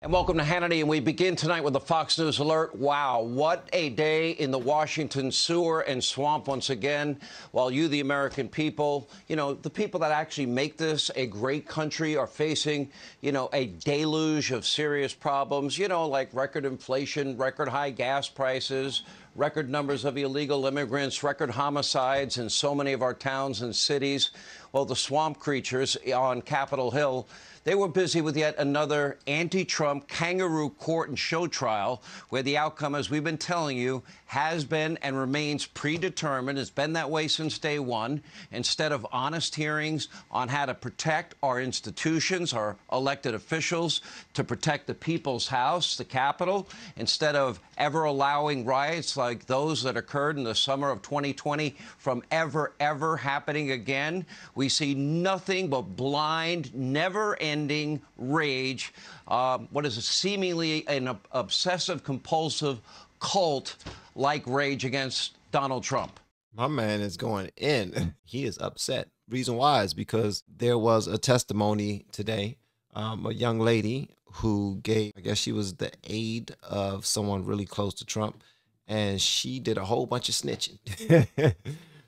And welcome to Hannity, and we begin tonight with a Fox News alert. Wow, what a day in the Washington sewer and swamp once again. While you, the American people, the people that actually make this a great country are facing, a deluge of serious problems, like record inflation, record high gas prices, record numbers of illegal immigrants, record homicides in so many of our towns and cities. Well, the swamp creatures on Capitol Hill, they were busy with yet another anti-Trump kangaroo court and show trial where the outcome, as we've been telling you, has been and remains predetermined. It's been that way since day one. Instead of honest hearings on how to protect our institutions, our elected officials, to protect the people's house, the Capitol, instead of ever allowing riots like those that occurred in the summer of 2020 from ever happening again, we see nothing but blind, never-ending rage. What is seemingly an obsessive-compulsive cult-like rage against Donald Trump. My man is going in. He is upset. Reason why is because there was a testimony today. A young lady who gave, I guess she was the aide of someone really close to Trump, and she did a whole bunch of snitching.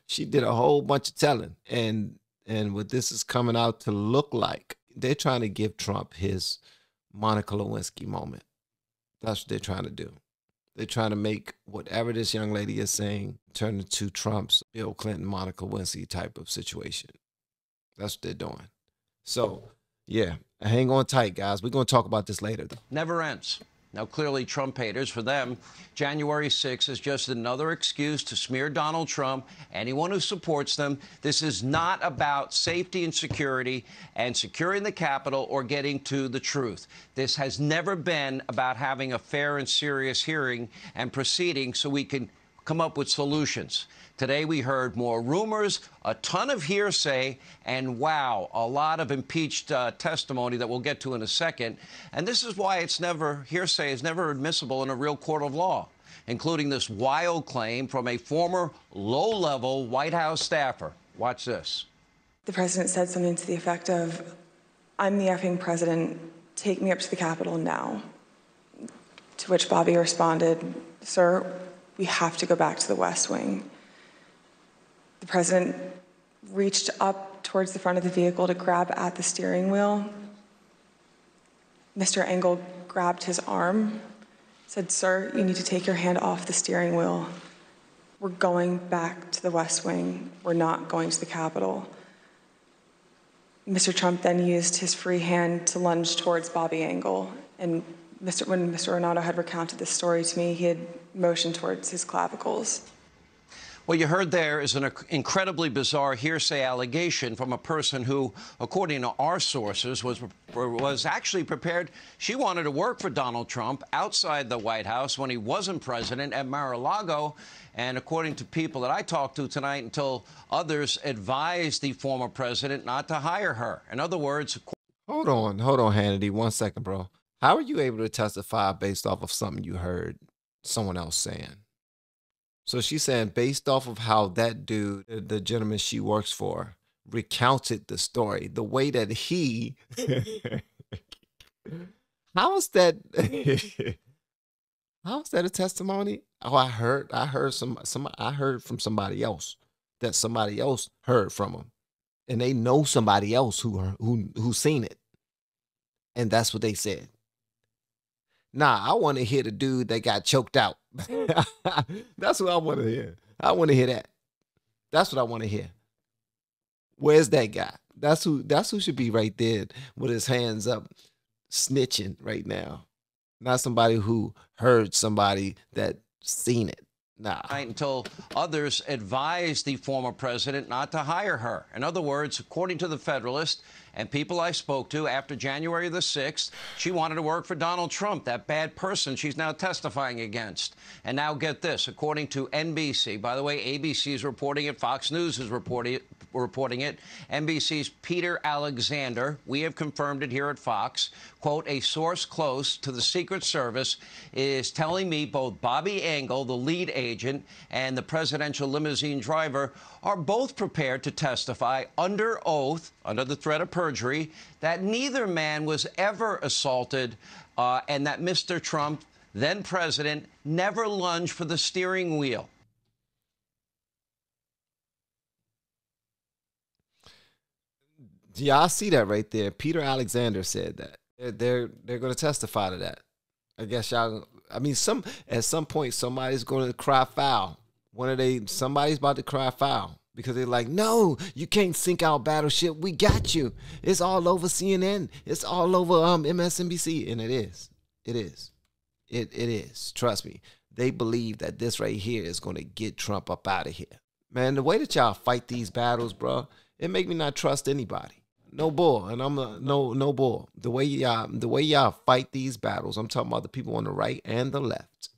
She did a whole bunch of telling. And what this is coming out to look like, they're trying to give Trump his Monica Lewinsky moment. That's what they're trying to do. They're trying to make whatever this young lady is saying turn into Trump's Bill Clinton, Monica Lewinsky type of situation. That's what they're doing. So, yeah, hang on tight, guys. We're going to talk about this later, though. Never ends. Now, clearly, Trump haters, for them, January 6th is just another excuse to smear Donald Trump, anyone who supports them. This is not about safety and security and securing the Capitol or getting to the truth. This has never been about having a fair and serious hearing and proceeding so we can come up with solutions. Today, we heard more rumors, a ton of hearsay, and wow, a lot of impeached testimony that we'll get to in a second. And this is why hearsay is never admissible in a real court of law, including this wild claim from a former low-level White House staffer. Watch this. The president said something to the effect of, "I'm the effing president, take me up to the Capitol now." To which Bobby responded, "Sir, we have to go back to the West Wing." The president reached up towards the front of the vehicle to grab at the steering wheel. Mr. Engel grabbed his arm, said, "Sir, you need to take your hand off the steering wheel. We're going back to the West Wing. We're not going to the Capitol." Mr. Trump then used his free hand to lunge towards Bobby Engel. And when Mr. Renato had recounted this story to me, he had motioned towards his clavicles. What you heard there is an incredibly bizarre hearsay allegation from a person who, according to our sources, was actually prepared. She wanted to work for Donald Trump outside the White House when he wasn't president at Mar-a-Lago. And according to people that I talked to tonight, until others advised the former president not to hire her. In other words... Hold on, Hannity. 1 second, bro. How are you able to testify based off of something you heard someone else saying? So she's saying based off of how that dude, the gentleman she works for, recounted the story, the way that he, how is that a testimony? Oh, I heard from somebody else that somebody else heard from him, and they know somebody else who seen it, and that's what they said. Nah, I want to hear the dude that got choked out. That's what I want to hear. I want to hear that. That's what I want to hear. Where's that guy? That's who should be right there with his hands up, snitching right now. Not somebody who heard somebody that seen it. Nah. Until others advised the former president not to hire her. In other words, according to the Federalist and people I spoke to after January the 6th, she wanted to work for Donald Trump, that bad person she's now testifying against. And now get this, according to NBC, by the way, ABC is reporting it, Fox News is reporting it, NBC's Peter Alexander, we have confirmed it here at Fox, quote, "A source close to the Secret Service is telling me both Bobby Engel, the lead agent, and the presidential limousine driver are both prepared to testify under oath, under the threat of perjury, perjury that neither man was ever assaulted and that Mr. Trump, then president, never lunged for the steering wheel. Y'all see that right there. Peter Alexander said that. They're going to testify to that. I guess y'all, I mean, at some point somebody's going to cry foul. Somebody's about to cry foul because they're like, no, you can't sink our battleship. We got you. It's all over CNN. It's all over MSNBC. And it is. It is. It is. Trust me. They believe that this right here is going to get Trump up out of here. Man, the way that y'all fight these battles, bro, it make me not trust anybody. No bull, and I'm no bull. The way y'all fight these battles, I'm talking about the people on the right and the left.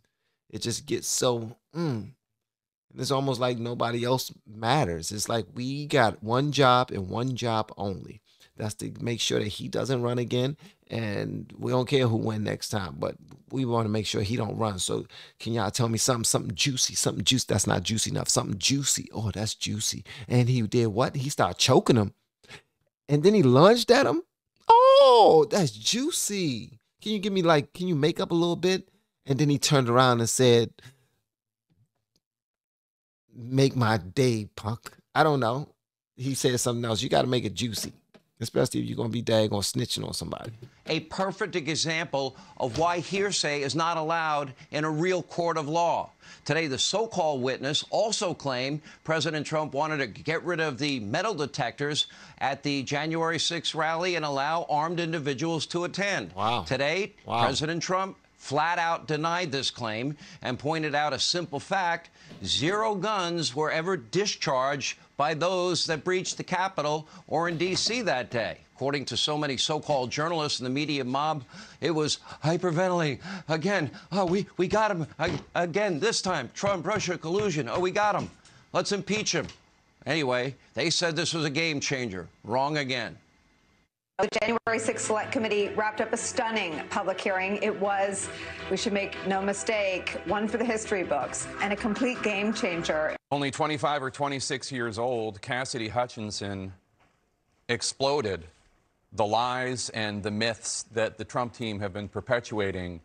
It just gets so. It's almost like nobody else matters. It's like we got one job and one job only. That's to make sure that he doesn't run again, and we don't care who wins next time. But we want to make sure he don't run. So can y'all tell me something juicy, something juicy? That's not juicy enough. Something juicy. Oh, that's juicy. And he did what? He started choking him. And then he lunged at him. Oh, that's juicy. Can you give me can you make up a little bit? And then he turned around and said, make my day, punk. I don't know. He said something else. You got to make it juicy, especially if you're going to be daggone snitching on somebody. A perfect example of why hearsay is not allowed in a real court of law. Today, the so-called witness also claimed President Trump wanted to get rid of the metal detectors at the January 6th rally and allow armed individuals to attend. Wow. Today, President Trump flat out denied this claim and pointed out a simple fact: 0 guns were ever discharged by those that breached the Capitol or in D.C. that day. According to so many so-called journalists and the media mob, it was hyperventilating. Again, oh, we got him. Again, this time, Trump-Russia collusion. Oh, we got him. Let's impeach him. Anyway, they said this was a game changer. Wrong again. The January 6th Select Committee wrapped up a stunning public hearing. It was, we should make no mistake, one for the history books and a complete game changer. Only 25 or 26 years old, Cassidy Hutchinson exploded the lies and the myths that the Trump team have been perpetuating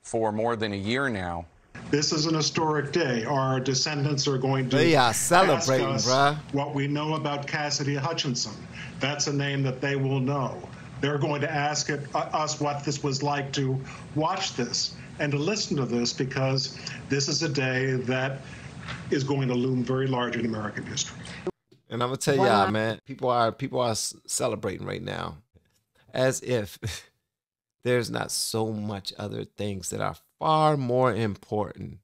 for more than a year now. This is an historic day. Our descendants are going to they are celebrating, ask us bruh. what we know about Cassidy Hutchinson. That's a name that they will know. They're going to ask us what this was like to watch this and to listen to this, because this is a day that is going to loom very large in American history. And I'm gonna tell y'all, man, people are celebrating right now, as if there's not so much other things that are far more important,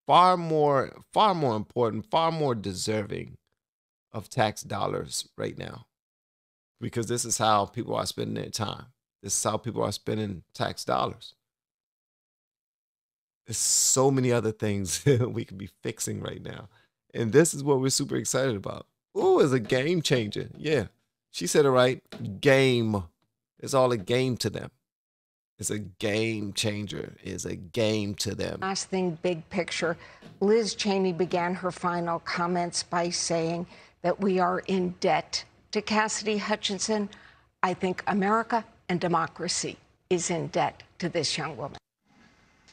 far more important, far more deserving of tax dollars right now, because this is how people are spending their time. This is how people are spending tax dollars. There's so many other things we could be fixing right now. And this is what we're super excited about. Ooh, it's a game changer. Yeah, she said it right. Game. It's all a game to them. It's a game changer. It's a game to them. Last thing, big picture. Liz Cheney began her final comments by saying that we are in debt to Cassidy Hutchinson. I think America and democracy is in debt to this young woman.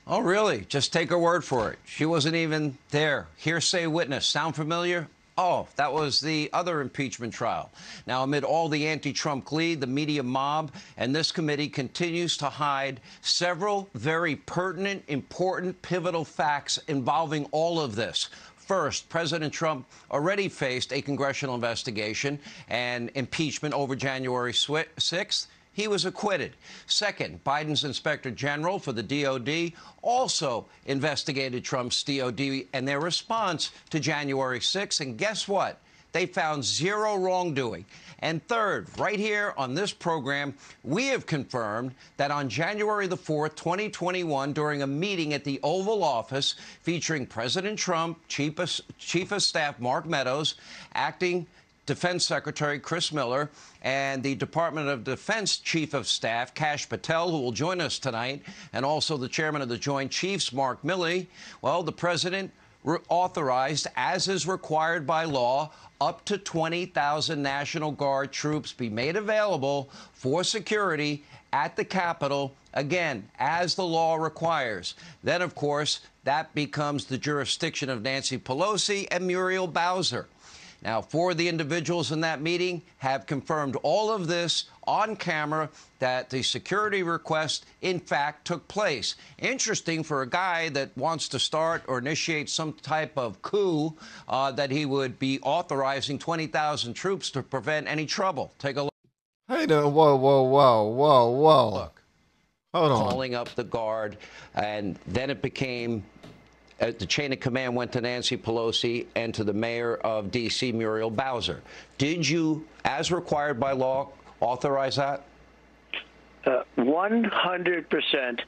Oh, really? Just take her word for it. She wasn't even there. Hearsay witness. Sound familiar? Oh, that was the other impeachment trial. Now, amid all the anti-Trump glee, the media mob and this committee continues to hide several very pertinent, important, pivotal facts involving all of this. First, President Trump already faced a congressional investigation and impeachment over January 6th. He was acquitted. Second, Biden's Inspector General for the DOD also investigated Trump's DOD and their response to January 6th. And guess what? They found 0 wrongdoing. And third, right here on this program, we have confirmed that on January the 4th, 2021, during a meeting at the Oval Office featuring President Trump, Chief of Staff Mark Meadows, Acting Defense Secretary Chris Miller, and the Department of Defense Chief of Staff Kash Patel, who will join us tonight, and also the Chairman of the Joint Chiefs, Mark Milley. Well, the President authorized, as is required by law, up to 20,000 National Guard troops be made available for security at the Capitol, again, as the law requires. Then, of course, that becomes the jurisdiction of Nancy Pelosi and Muriel Bowser. Now, 4 of the individuals in that meeting have confirmed all of this on camera, that the security request, in fact, took place. Interesting for a guy that wants to start or initiate some type of coup, that he would be authorizing 20,000 troops to prevent any trouble. Take a look. Hey, no, whoa, whoa, whoa, whoa, whoa. Look. Hold on. Calling up the Guard, and then it became... the chain of command went to Nancy Pelosi and to the mayor of D.C., Muriel Bowser. Did you, as required by law, authorize that? 100%,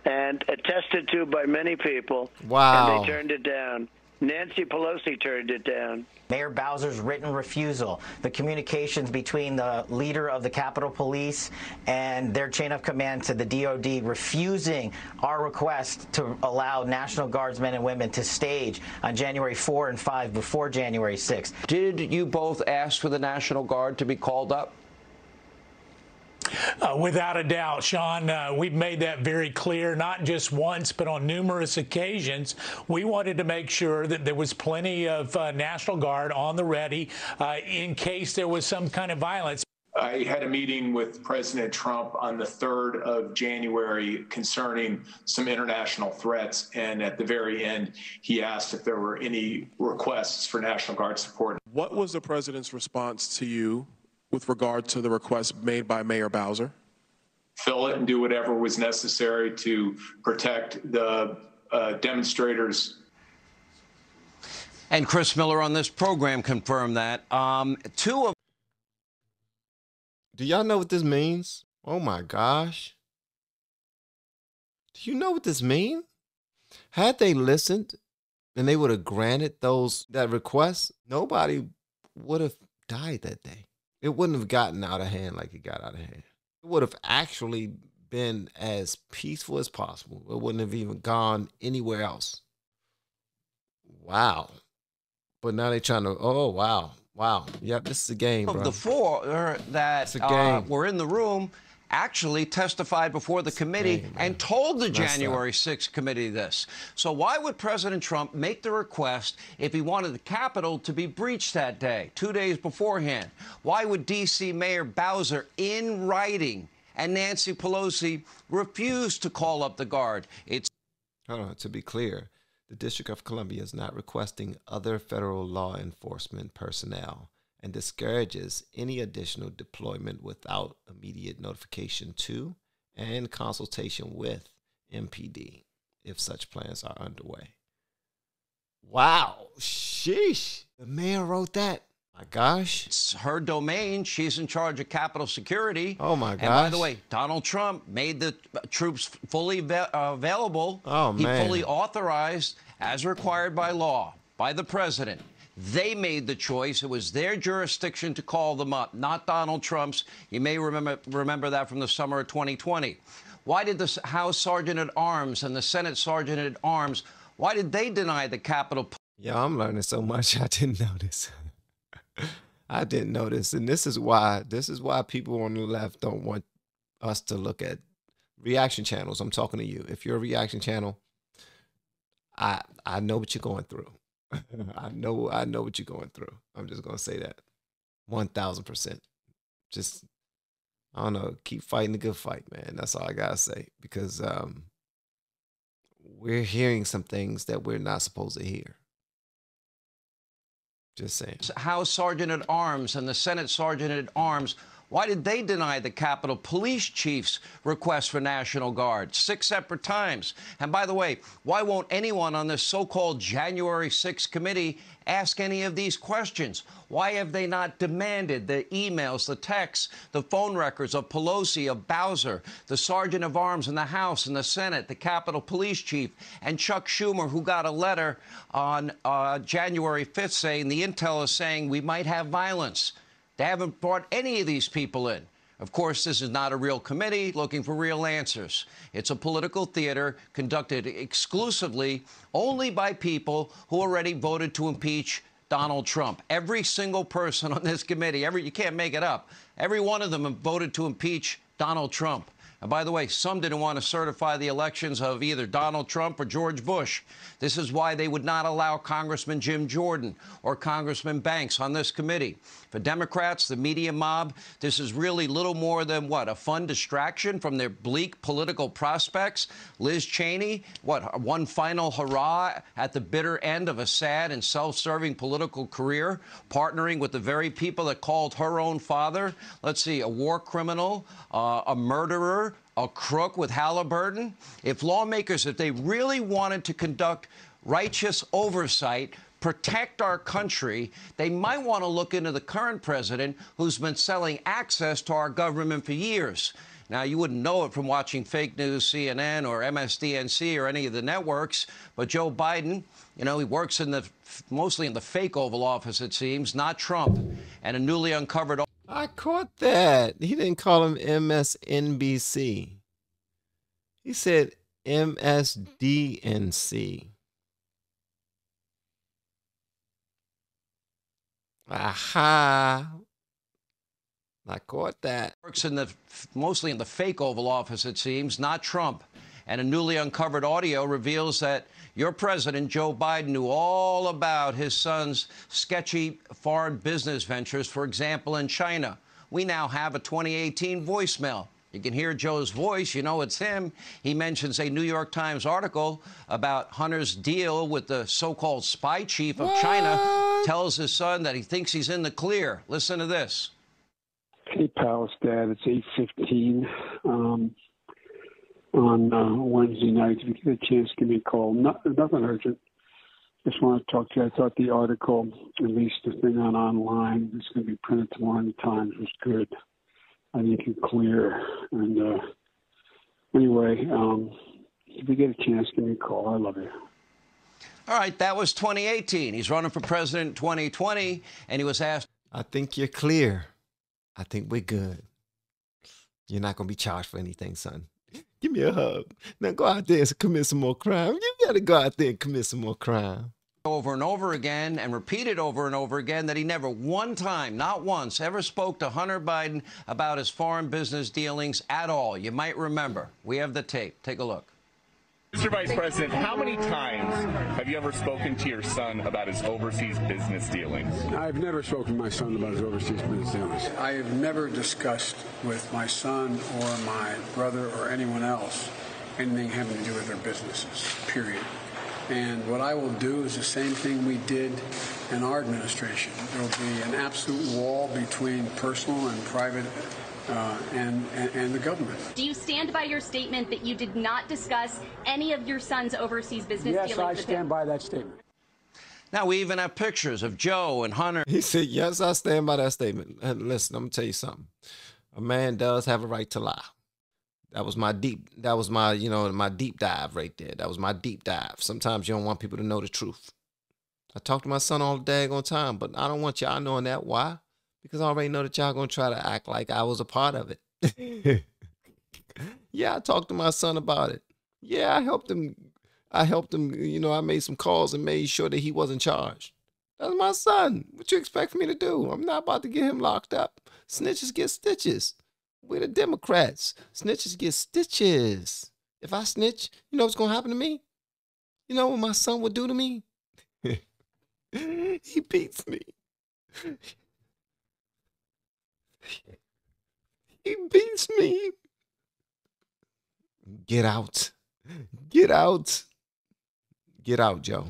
and attested to by many people. Wow. And they turned it down. Nancy Pelosi turned it down. Mayor Bowser's written refusal, the communications between the leader of the Capitol Police and their chain of command to the DOD refusing our request to allow National Guardsmen and women to stage on January 4 and 5 before January 6. Did you both ask for the National Guard to be called up? Without a doubt, Sean, we've made that very clear, not just once, but on numerous occasions. We wanted to make sure that there was plenty of National Guard on the ready in case there was some kind of violence. I had a meeting with President Trump on the 3rd of January concerning some international threats, and at the very end, he asked if there were any requests for National Guard support. What was the president's response to you with regard to the request made by Mayor Bowser? Fill it and do whatever was necessary to protect the demonstrators. And Chris Miller on this program confirmed that. Do y'all know what this means? Oh my gosh. Do you know what this means? Had they listened and they would have granted that request, nobody would have died that day. It wouldn't have gotten out of hand like it got out of hand. It would have actually been as peaceful as possible. It wouldn't have even gone anywhere else. Wow. But now they're trying to, oh, wow. Wow. Yep, this is a game, bro. Of the 4 that were in the room actually testified before the committee and told the January 6th committee this. So why would President Trump make the request if he wanted the Capitol to be breached that day, 2 days beforehand? Why would D.C. Mayor Bowser, in writing, and Nancy Pelosi refuse to call up the Guard? Hold on, to be clear, the District of Columbia is not requesting other federal law enforcement personnel and discourages any additional deployment without immediate notification to and consultation with MPD if such plans are underway. Wow. Sheesh. The mayor wrote that. My gosh. It's her domain. She's in charge of Capitol security. Oh, my gosh. And by the way, Donald Trump made the troops fully available. Oh, man. He fully authorized, as required by law, by the president. They made the choice. It was their jurisdiction to call them up, not Donald Trump's. You may remember that from the summer of 2020. Why did the House Sergeant at Arms and the Senate Sergeant at Arms, why did they deny the Capitol? Yeah, I'm learning so much. I didn't know this. I didn't know this. And this is why people on the left don't want us to look at reaction channels. I'm talking to you. If you're a reaction channel, I know what you're going through. I know what you're going through. I'm just going to say that 1,000%. Just, I don't know, keep fighting the good fight, man. That's all I got to say, because we're hearing some things that we're not supposed to hear. Just saying. House Sergeant at Arms and the Senate Sergeant at Arms, why did they deny the Capitol Police Chief's request for National Guard 6 separate times? And by the way, why won't anyone on this so-called January 6th committee ask any of these questions? Why have they not demanded the emails, the texts, the phone records of Pelosi, of Bowser, the Sergeant of Arms in the House and the Senate, the Capitol Police Chief, and Chuck Schumer, who got a letter on January 5th saying the intel is saying we might have violence? They haven't brought any of these people in. Of course, this is not a real committee looking for real answers. It's a political theater conducted exclusively only by people who already voted to impeach Donald Trump. Every single person on this committee, you can't make it up, every one of them have voted to impeach Donald Trump. And by the way, some didn't want to certify the elections of either Donald Trump or George Bush. This is why they would not allow Congressman Jim Jordan or Congressman Banks on this committee. For Democrats, the media mob, this is really little more than, what, a fun distraction from their bleak political prospects? Liz Cheney, what, one final hurrah at the bitter end of a sad and self-serving political career, partnering with the very people that called her own father, let's see, a war criminal, a murderer, a crook with Halliburton. If lawmakers, if they really wanted to conduct righteous oversight, protect our country, they might want to look into the current president who's been selling access to our government for years. Now, you wouldn't know it from watching fake news, CNN or MSDNC or any of the networks, but Joe Biden, you know, he works mostly in the fake Oval Office, it seems, not Trump. And a newly uncovered... I caught that. He didn't call him MSNBC. He said MSDNC. Aha. I caught that. Works mostly in the fake Oval Office, it seems, not Trump. And a newly uncovered audio reveals that your president, Joe Biden, knew all about his son's sketchy foreign business ventures, for example, in China. We now have a 2018 voicemail. You can hear Joe's voice. You know it's him. He mentions a New York Times article about Hunter's deal with the so-called spy chief of China. Tells his son that he thinks he's in the clear. Listen to this. Hey, pal, it's Dad. It's 8:15 on Wednesday night. If you get a chance, give me a call. Nothing urgent. Just want to talk to you. I thought the article, at least the thing online, it's going to be printed tomorrow in the Times, was good. I think it's clear. And anyway, if you get a chance, give me a call. I love you. All right, that was 2018. He's running for president in 2020, and he was asked... I think you're clear. I think we're good. You're not going to be charged for anything, son. Give me a hug. Now go out there and commit some more crime. You got to go out there and commit some more crime. Over and over again, and repeated over and over again, that he never one time, not once, ever spoke to Hunter Biden about his foreign business dealings at all. You might remember. We have the tape. Take a look. Mr. Vice President, how many times have you ever spoken to your son about his overseas business dealings? I've never spoken to my son about his overseas business dealings. I have never discussed with my son or my brother or anyone else anything having to do with their businesses, period. And what I will do is the same thing we did in our administration. There will be an absolute wall between personal and private and the government. Do you stand by your statement that you did not discuss any of your son's overseas business dealings with him? Yes, I stand by that statement. Now, we even have pictures of Joe and Hunter. He said, yes, I stand by that statement. And listen, I'm going to tell you something. A man does have a right to lie. That was my deep dive right there. That was my deep dive. Sometimes you don't want people to know the truth. I talk to my son all the daggone time, but I don't want y'all knowing that. Why? Because I already know that y'all going to try to act like I was a part of it. Yeah, I talked to my son about it. Yeah, I helped him, you know, I made some calls and made sure that he wasn't charged. That's my son. What you expect for me to do? I'm not about to get him locked up. Snitches get stitches. We're the Democrats. Snitches get stitches. If I snitch, you know what's going to happen to me? You know what my son would do to me? He beats me. He beats me. Get out. Get out. Get out, Joe.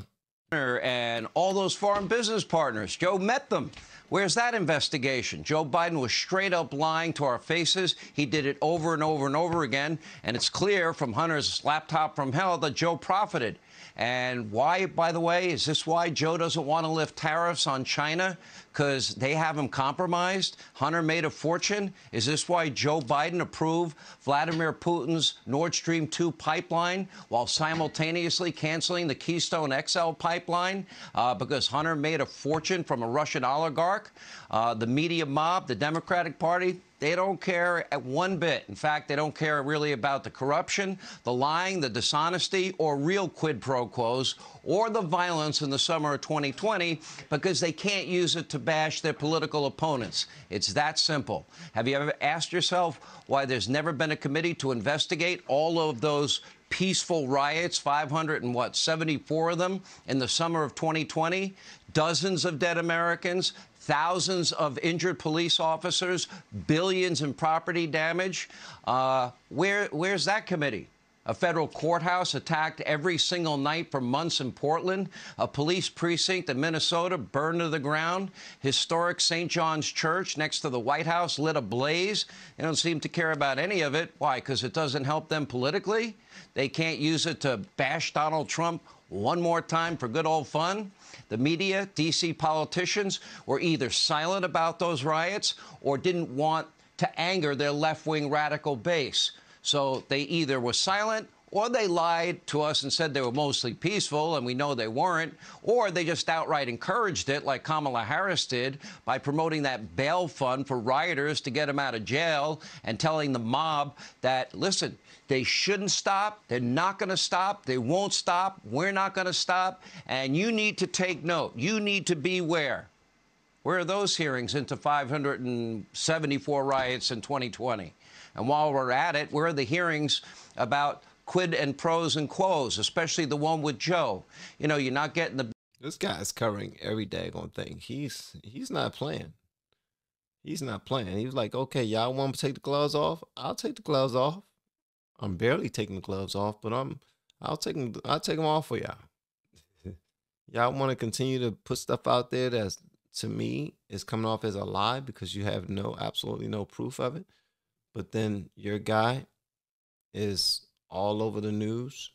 And all those foreign business partners. Joe met them. Where's that investigation? Joe Biden was straight up lying to our faces. He did it over and over and over again. And it's clear from Hunter's laptop from hell that Joe profited. And why, by the way, is this why Joe doesn't want to lift tariffs on China? Because they have him compromised? Hunter made a fortune? Is this why Joe Biden approved Vladimir Putin's Nord Stream 2 pipeline while simultaneously canceling the Keystone XL pipeline? Because Hunter made a fortune from a Russian oligarch? York. The media mob, the Democratic Party, they don't care one bit. In fact, they don't care really about the corruption, the lying, the dishonesty, or real quid pro quos, or the violence in the summer of 2020, because they can't use it to bash their political opponents. It's that simple. Have you ever asked yourself why there's never been a committee to investigate all of those peaceful riots, 574 of them in the summer of 2020, dozens of dead Americans, thousands of injured police officers, billions in property damage? Where's that committee? A federal courthouse attacked every single night for months in Portland. A police precinct in Minnesota burned to the ground. Historic St. John's Church next to the White House lit ablaze. They don't seem to care about any of it. Why? Because it doesn't help them politically? They can't use it to bash Donald Trump one more time for good old fun? The media, D.C. politicians, were either silent about those riots or didn't want to anger their left-wing radical base. So they either were silent or they lied to us and said they were mostly peaceful, and we know they weren't, or they just outright encouraged it, like Kamala Harris did, by promoting that bail fund for rioters to get them out of jail and telling the mob that, listen, they shouldn't stop, they're not going to stop, they won't stop, we're not going to stop, and you need to take note. You need to beware. Where are those hearings into 574 riots in 2020? And while we're at it, where are the hearings about quid and pros and quos, especially the one with Joe? You know, you're not getting the... This guy's covering every daggone thing. He's not playing. He's not playing. He was like, okay, y'all want to take the gloves off? I'll take the gloves off. I'm barely taking the gloves off, but I'll take them off for y'all. Y'all want to continue to put stuff out there that's, to me, is coming off as a lie because you have absolutely no proof of it. But then your guy is all over the news,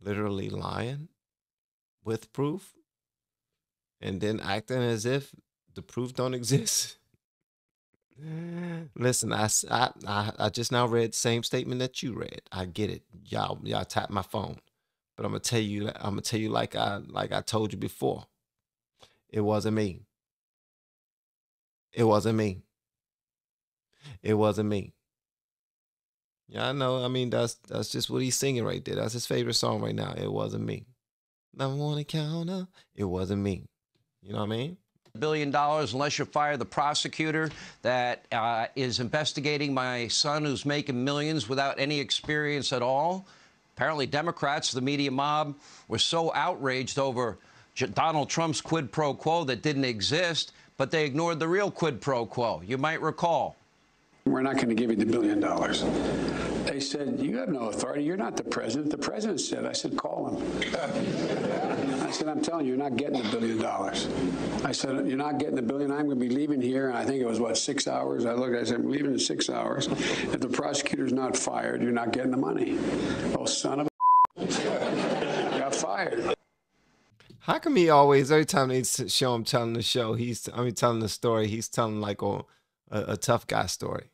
literally lying with proof, and then acting as if the proof don't exist. Listen, I just now read the same statement that you read. I get it. Y'all tapped my phone, but I'm gonna tell you like I told you before. It wasn't me. It wasn't me. It wasn't me. Yeah, I know. I mean, that's just what he's singing right there. That's his favorite song right now. It wasn't me. Number one encounter. It wasn't me. You know what I mean? $1 billion unless you fire the prosecutor that is investigating my son who's making millions without any experience at all. Apparently, Democrats, the media mob, were so outraged over Donald Trump's quid pro quo that didn't exist, but they ignored the real quid pro quo. You might recall. We're not going to give you the $1 billion. They said, you have no authority. You're not the president. The president said, I said, call him. I said, I'm telling you, you're not getting the $1 billion. I said, you're not getting the $1 billion. I'm going to be leaving here. And I think it was, what, 6 hours? I said, I'm leaving in 6 hours. If the prosecutor's not fired, you're not getting the money. Oh, son of a got fired. How come he always, every time they show him telling the show, telling the story, he's telling like a tough guy story?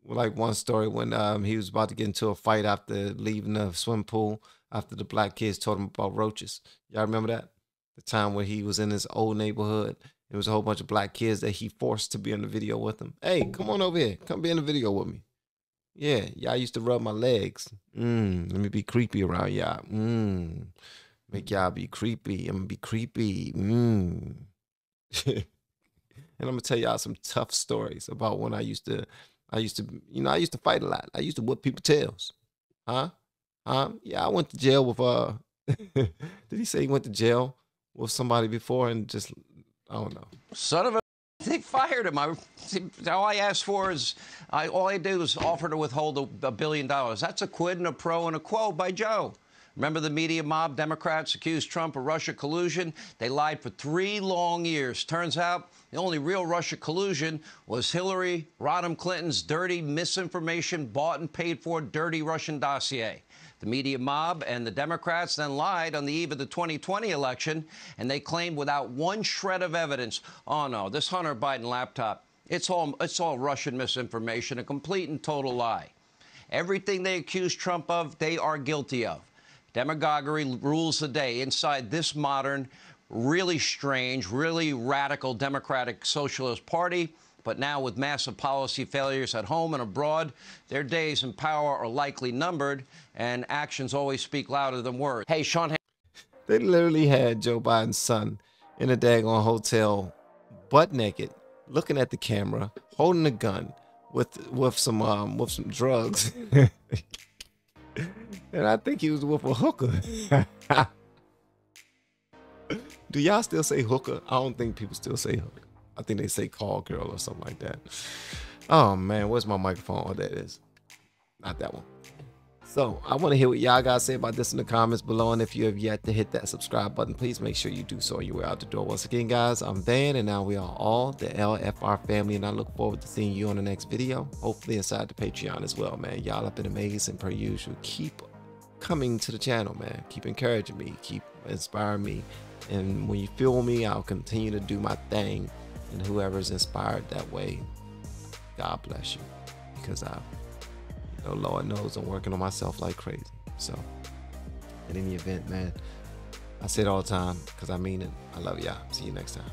Like one story when he was about to get into a fight after leaving the swim pool after the black kids told him about roaches. Y'all remember that? The time when he was in his old neighborhood. There was a whole bunch of black kids that he forced to be in the video with him. Hey, come on over here. Come be in the video with me. Yeah, y'all used to rub my legs. Let me be creepy around y'all. Make y'all be creepy. I'm gonna be creepy. And I'm gonna tell y'all some tough stories about when I used to fight a lot. I used to whip people's tails. Yeah, I went to jail with did he say he went to jail with somebody before and just, I don't know. Son of a, they fired him. All I asked for is, all I did was offer to withhold $1 billion. That's a quid and a pro and a quo by Joe. Remember the media mob? Democrats accused Trump of Russia collusion. They lied for 3 long years. Turns out the only real Russia collusion was Hillary Rodham Clinton's dirty misinformation, bought and paid for dirty Russian dossier. The media mob and the Democrats then lied on the eve of the 2020 election, and they claimed without one shred of evidence, oh no, this Hunter Biden laptop, it's all Russian misinformation, a complete and total lie. Everything they accused Trump of, they are guilty of. Demagoguery rules the day inside this modern really strange, really radical Democratic Socialist Party. But now with massive policy failures at home and abroad, their days in power are likely numbered, and actions always speak louder than words. Hey, Sean. They literally had Joe Biden's son in a daggone hotel, butt naked, looking at the camera, holding a gun with some drugs. And I think he was with a hooker. Do y'all still say hooker? I don't think people still say hooker. I think they say call girl or something like that. Oh man, where's my microphone? Oh, that is. Not that one. So I want to hear what y'all guys say about this in the comments below. And if you have yet to hit that subscribe button, please make sure you do so on your way out the door. Once again, guys, I'm Van, and now we are all the LFR family, and I look forward to seeing you on the next video. Hopefully inside the Patreon as well, man. Y'all have been amazing per usual. Keep coming to the channel, man. Keep encouraging me. Keep inspiring me. And when you feel me, I'll continue to do my thing. And whoever's inspired that way, God bless you. Because Lord knows I'm working on myself like crazy. So, in any event, man, I say it all the time because I mean it. I love y'all. See you next time.